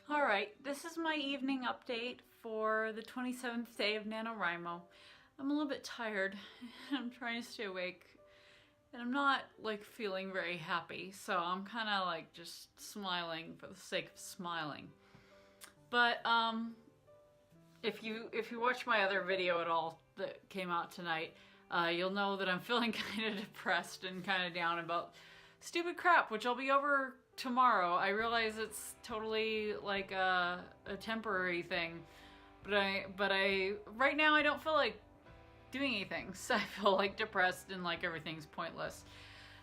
All right, this is my evening update for the 27th day of NaNowrimo. I'm a little bit tired. I'm trying to stay awake and I'm not like feeling very happy, so I'm kind of like just smiling for the sake of smiling. But if you watch my other video at all that came out tonight, you'll know that I'm feeling kind of depressed and kind of down about stupid crap, which I'll be over tomorrow. I realize it's totally like a temporary thing, but I right now I don't feel like doing anything, so I feel like depressed and like everything's pointless.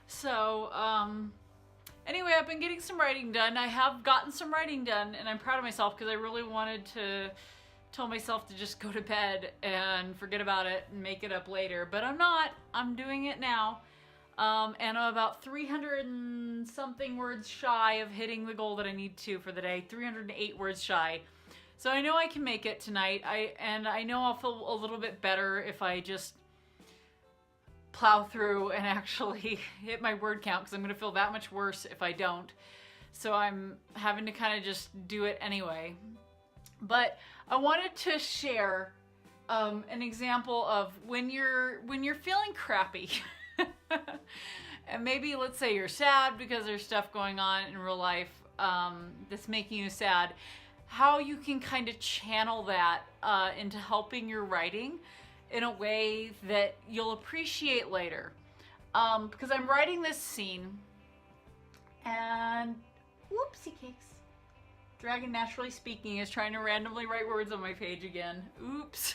So anyway, I've been getting some writing done. I have gotten some writing done and I'm proud of myself because I really wanted to tell myself to just go to bed and forget about it and make it up later, but I'm not. I'm doing it now. And I'm about 300 and something words shy of hitting the goal that I need to for the day. 308 words shy. So I know I can make it tonight. I know I'll feel a little bit better if I just plow through and actually hit my word count, because I'm going to feel that much worse if I don't. So I'm having to kind of just do it anyway. But I wanted to share an example of when you're feeling crappy. And maybe, let's say you're sad because there's stuff going on in real life that's making you sad, how you can kind of channel that into helping your writing in a way that you'll appreciate later. Because I'm writing this scene and whoopsie cakes. Dragon Naturally Speaking is trying to randomly write words on my page again. Oops.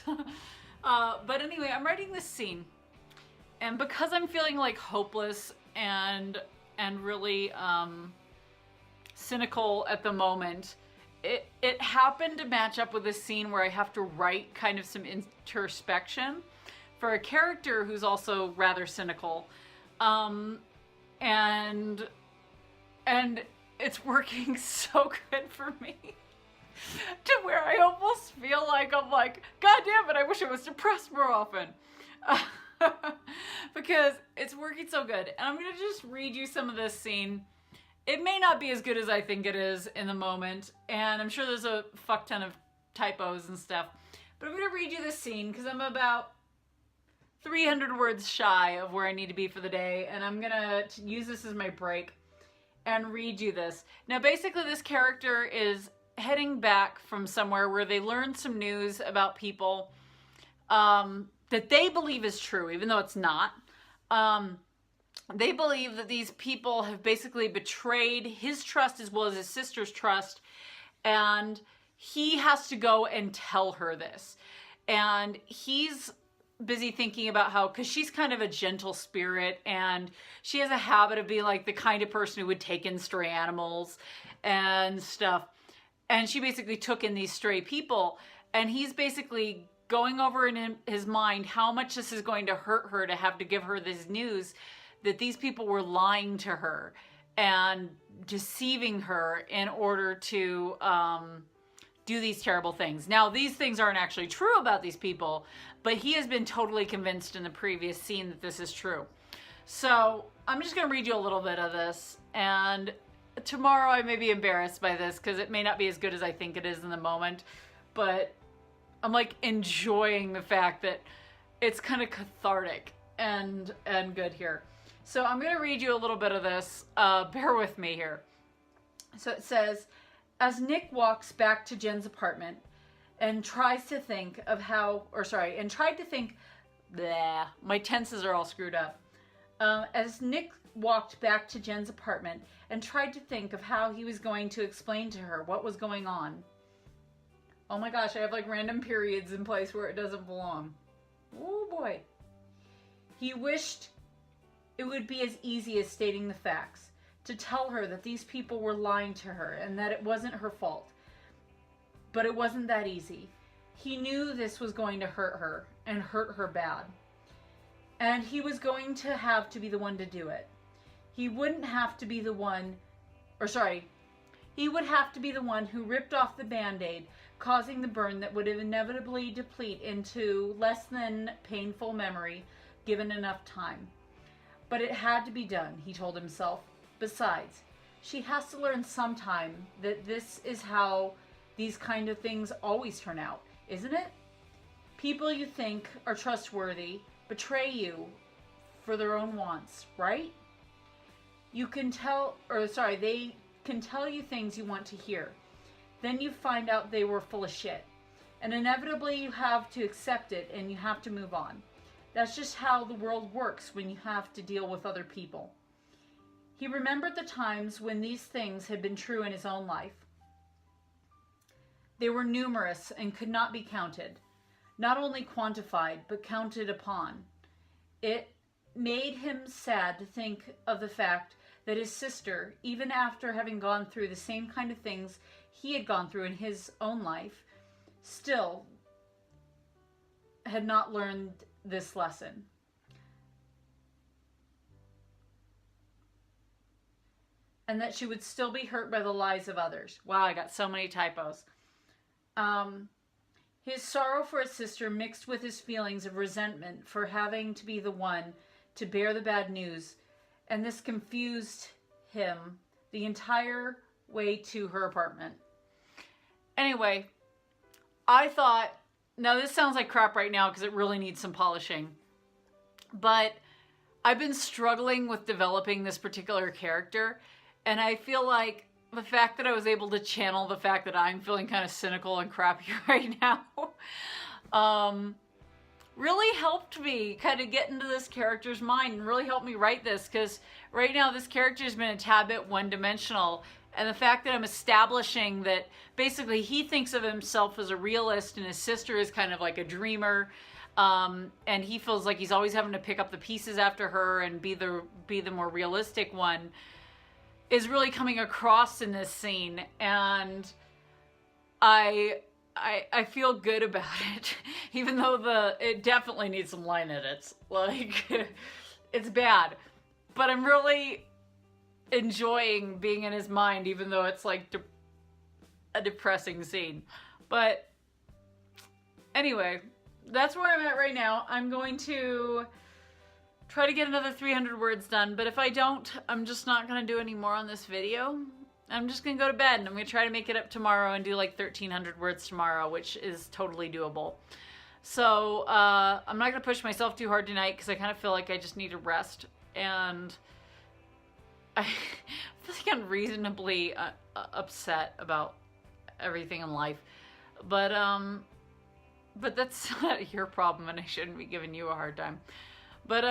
But anyway, I'm writing this scene. And because I'm feeling like hopeless and really cynical at the moment, it happened to match up with a scene where I have to write kind of some introspection for a character who's also rather cynical. And it's working so good for me to where I almost feel like I'm like, God damn it, I wish I was depressed more often. Because it's working so good. And I'm going to just read you some of this scene. It may not be as good as I think it is in the moment, and I'm sure there's a fuck ton of typos and stuff, but I'm going to read you this scene because I'm about 300 words shy of where I need to be for the day, and I'm going to use this as my break and read you this. Now basically this character is heading back from somewhere where they learned some news about people that they believe is true, even though it's not. They believe that these people have basically betrayed his trust as well as his sister's trust, and he has to go and tell her this. And he's busy thinking about how, because she's kind of a gentle spirit, and she has a habit of being like the kind of person who would take in stray animals and stuff. And she basically took in these stray people, and he's basically going over in his mind how much this is going to hurt her to have to give her this news that these people were lying to her and deceiving her in order to do these terrible things. Now, these things aren't actually true about these people, but he has been totally convinced in the previous scene that this is true. So I'm just going to read you a little bit of this, and tomorrow I may be embarrassed by this because it may not be as good as I think it is in the moment, but I'm like enjoying the fact that it's kind of cathartic and good here. So I'm going to read you a little bit of this. Bear with me here. So it says, as Nick walks back to Jen's apartment and tries to think of how, and tried to think, bleh, my tenses are all screwed up. As Nick walked back to Jen's apartment and tried to think of how he was going to explain to her what was going on. Oh my gosh, I have like random periods in place where it doesn't belong. Oh boy. He wished it would be as easy as stating the facts, to tell her that these people were lying to her and that it wasn't her fault. But it wasn't that easy. He knew this was going to hurt her, and hurt her bad. And he was going to have to be the one to do it. He wouldn't have to be the one, he would have to be the one who ripped off the Band-Aid, causing the burn that would inevitably deplete into less than painful memory, given enough time. But it had to be done, he told himself. Besides, she has to learn sometime that this is how these kind of things always turn out, isn't it? People you think are trustworthy betray you for their own wants, right? They can tell you things you want to hear. Then you find out they were full of shit. And inevitably you have to accept it and you have to move on. That's just how the world works when you have to deal with other people. He remembered the times when these things had been true in his own life. They were numerous and could not be counted. Not only quantified, but counted upon. It made him sad to think of the fact that his sister, even after having gone through the same kind of things he had gone through in his own life, still had not learned this lesson. And that she would still be hurt by the lies of others. Wow, I got so many typos. His sorrow for his sister mixed with his feelings of resentment for having to be the one to bear the bad news, and this confused him the entire way to her apartment. Anyway, I thought, now this sounds like crap right now because it really needs some polishing, but I've been struggling with developing this particular character, and I feel like the fact that I was able to channel the fact that I'm feeling kind of cynical and crappy right now really helped me kind of get into this character's mind and really helped me write this, because right now this character has been a tad bit one-dimensional, and the fact that I'm establishing that basically he thinks of himself as a realist and his sister is kind of like a dreamer, and he feels like he's always having to pick up the pieces after her and be the more realistic one, is really coming across in this scene, and I feel good about it, even though it definitely needs some line edits. Like, it's bad, but I'm really enjoying being in his mind, even though it's like a depressing scene. But anyway, that's where I'm at right now. I'm going to try to get another 300 words done, but if I don't, I'm just not going to do any more on this video. I'm just going to go to bed, and I'm going to try to make it up tomorrow and do like 1,300 words tomorrow, which is totally doable. So I'm not going to push myself too hard tonight because I kind of feel like I just need to rest, and I feel like I'm reasonably upset about everything in life, but that's not your problem, and I shouldn't be giving you a hard time. But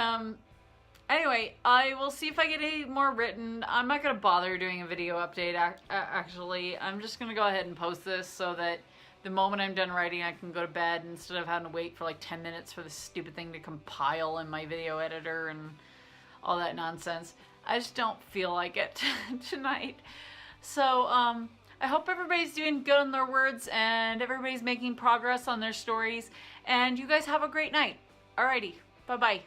anyway, I will see if I get any more written. I'm not going to bother doing a video update, actually. I'm just going to go ahead and post this so that the moment I'm done writing, I can go to bed instead of having to wait for like 10 minutes for this stupid thing to compile in my video editor and all that nonsense. I just don't feel like it tonight. So I hope everybody's doing good on their words and everybody's making progress on their stories. And you guys have a great night. Alrighty, bye-bye.